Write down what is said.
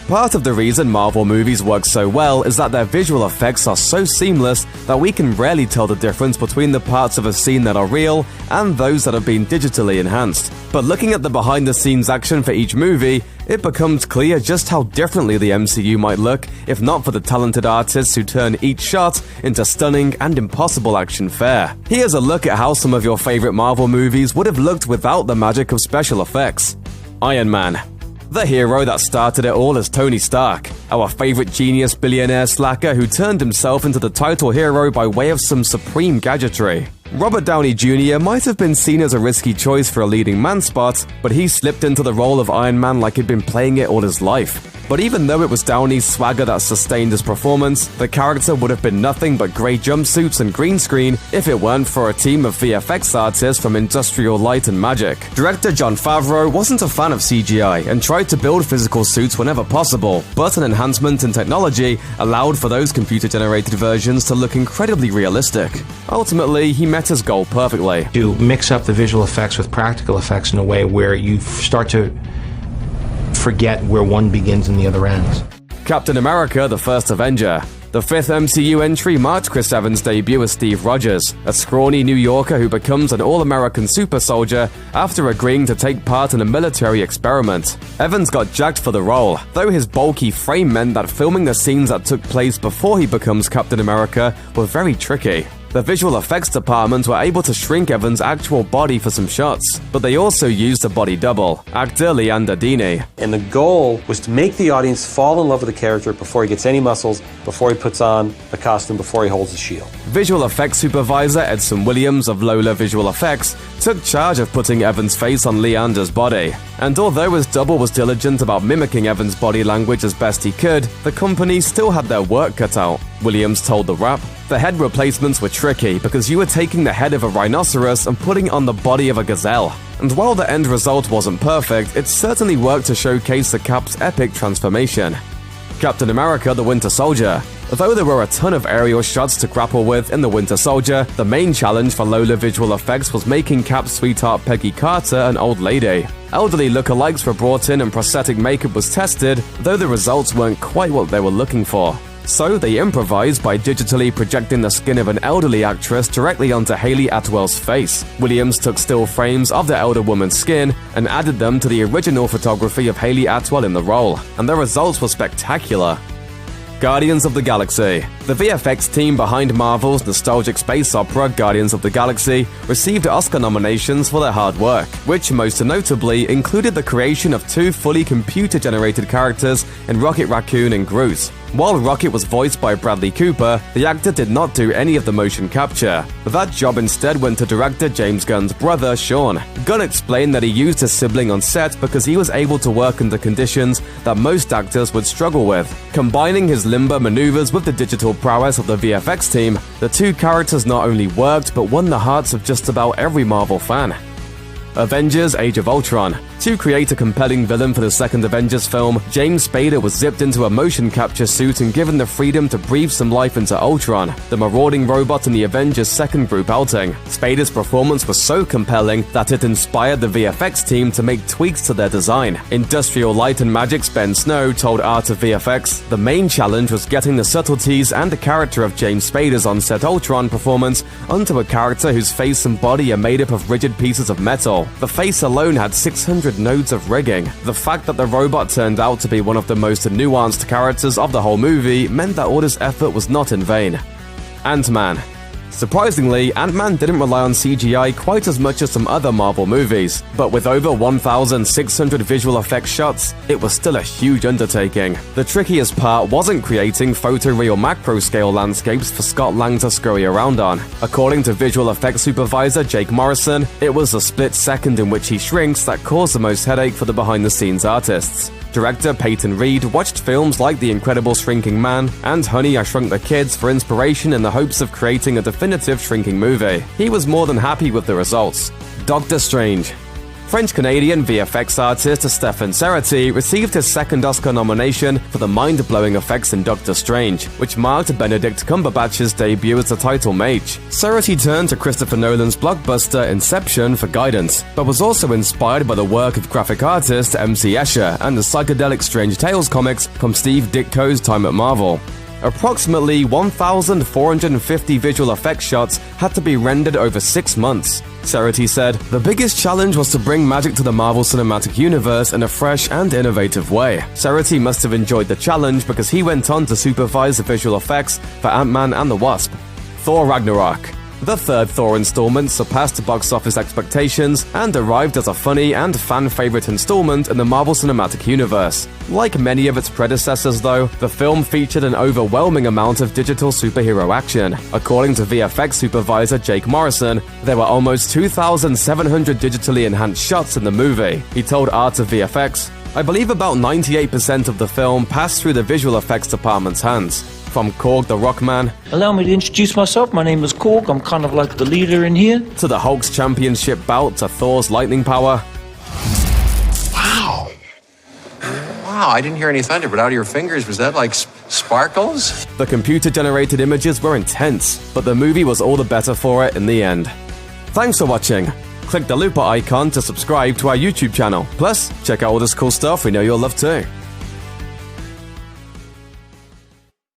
Part of the reason Marvel movies work so well is that their visual effects are so seamless that we can rarely tell the difference between the parts of a scene that are real and those that have been digitally enhanced. But looking at the behind-the-scenes action for each movie, it becomes clear just how differently the MCU might look if not for the talented artists who turn each shot into stunning and impossible action fare. Here's a look at how some of your favorite Marvel movies would have looked without the magic of special effects. Iron Man. The hero that started it all is Tony Stark, our favorite genius billionaire slacker who turned himself into the title hero by way of some supreme gadgetry. Robert Downey Jr. might have been seen as a risky choice for a leading man spot, but he slipped into the role of Iron Man like he'd been playing it all his life. But even though it was Downey's swagger that sustained his performance, the character would have been nothing but grey jumpsuits and green screen if it weren't for a team of VFX artists from Industrial Light and Magic. Director Jon Favreau wasn't a fan of CGI and tried to build physical suits whenever possible, but an enhancement in technology allowed for those computer-generated versions to look incredibly realistic. Ultimately, he met his goal perfectly. To mix up the visual effects with practical effects in a way where you start to forget where one begins and the other ends. Captain America: The First Avenger. The fifth MCU entry marked Chris Evans' debut as Steve Rogers, a scrawny New Yorker who becomes an all-American super soldier after agreeing to take part in a military experiment. Evans got jacked for the role, though his bulky frame meant that filming the scenes that took place before he becomes Captain America were very tricky. The visual effects department were able to shrink Evans' actual body for some shots, but they also used a body double, actor Leander Dini. And the goal was to make the audience fall in love with the character before he gets any muscles, before he puts on the costume, before he holds the shield. Visual effects supervisor Edson Williams of Lola Visual Effects took charge of putting Evans' face on Leander's body. And although his double was diligent about mimicking Evans' body language as best he could, the company still had their work cut out. Williams told The Wrap, "The head replacements were tricky because you were taking the head of a rhinoceros and putting it on the body of a gazelle. And while the end result wasn't perfect, it certainly worked to showcase the Cap's epic transformation." Captain America: The Winter Soldier. Though there were a ton of aerial shots to grapple with in The Winter Soldier, the main challenge for Lola Visual Effects was making Cap's sweetheart Peggy Carter an old lady. Elderly lookalikes were brought in and prosthetic makeup was tested, though the results weren't quite what they were looking for. So they improvised by digitally projecting the skin of an elderly actress directly onto Hayley Atwell's face. Williams took still frames of the elder woman's skin and added them to the original photography of Hayley Atwell in the role, and the results were spectacular. Guardians of the Galaxy. The VFX team behind Marvel's nostalgic space opera Guardians of the Galaxy received Oscar nominations for their hard work, which most notably included the creation of two fully computer-generated characters in Rocket Raccoon and Groot. While Rocket was voiced by Bradley Cooper, the actor did not do any of the motion capture. That job instead went to director James Gunn's brother, Sean. Gunn explained that he used his sibling on set because he was able to work under conditions that most actors would struggle with. Combining his limber maneuvers with the digital prowess of the VFX team, the two characters not only worked but won the hearts of just about every Marvel fan. Avengers: Age of Ultron. To create a compelling villain for the second Avengers film, James Spader was zipped into a motion capture suit and given the freedom to breathe some life into Ultron, the marauding robot in the Avengers' second group outing. Spader's performance was so compelling that it inspired the VFX team to make tweaks to their design. Industrial Light and Magic's Ben Snow told Art of VFX, "The main challenge was getting the subtleties and the character of James Spader's on-set Ultron performance onto a character whose face and body are made up of rigid pieces of metal. The face alone had 600 nodes of rigging. The fact that the robot turned out to be one of the most nuanced characters of the whole movie meant that all this effort was not in vain." Ant-Man. Surprisingly, Ant-Man didn't rely on CGI quite as much as some other Marvel movies, but with over 1,600 visual effects shots, it was still a huge undertaking. The trickiest part wasn't creating photoreal macro-scale landscapes for Scott Lang to scurry around on. According to visual effects supervisor Jake Morrison, it was the split second in which he shrinks that caused the most headache for the behind-the-scenes artists. Director Peyton Reed watched films like The Incredible Shrinking Man and Honey, I Shrunk the Kids for inspiration in the hopes of creating a definitive shrinking movie. He was more than happy with the results. Doctor Strange. French-Canadian VFX artist Stéphane Cerati received his second Oscar nomination for the mind-blowing effects in Doctor Strange, which marked Benedict Cumberbatch's debut as the title mage. Cerati turned to Christopher Nolan's blockbuster Inception for guidance, but was also inspired by the work of graphic artist M.C. Escher and the psychedelic Strange Tales comics from Steve Ditko's time at Marvel. Approximately 1,450 visual effects shots had to be rendered over 6 months. Cerati said, "The biggest challenge was to bring magic to the Marvel Cinematic Universe in a fresh and innovative way." Cerati must have enjoyed the challenge because he went on to supervise the visual effects for Ant-Man and the Wasp. Thor Ragnarok. The third Thor installment surpassed box office expectations and arrived as a funny and fan-favorite installment in the Marvel Cinematic Universe. Like many of its predecessors, though, the film featured an overwhelming amount of digital superhero action. According to VFX supervisor Jake Morrison, there were almost 2,700 digitally enhanced shots in the movie. He told Art of VFX, "I believe about 98% of the film passed through the visual effects department's hands." From Korg the Rockman, "Allow me to introduce myself. My name is Korg. I'm kind of like the leader in here." To the Hulk's championship bout to Thor's lightning power. Wow, I didn't hear any thunder, but out of your fingers, was that like sparkles? The computer-generated images were intense, but the movie was all the better for it in the end. Thanks for watching. Click the looper icon to subscribe to our YouTube channel. Plus, check out all this cool stuff we know you'll love too.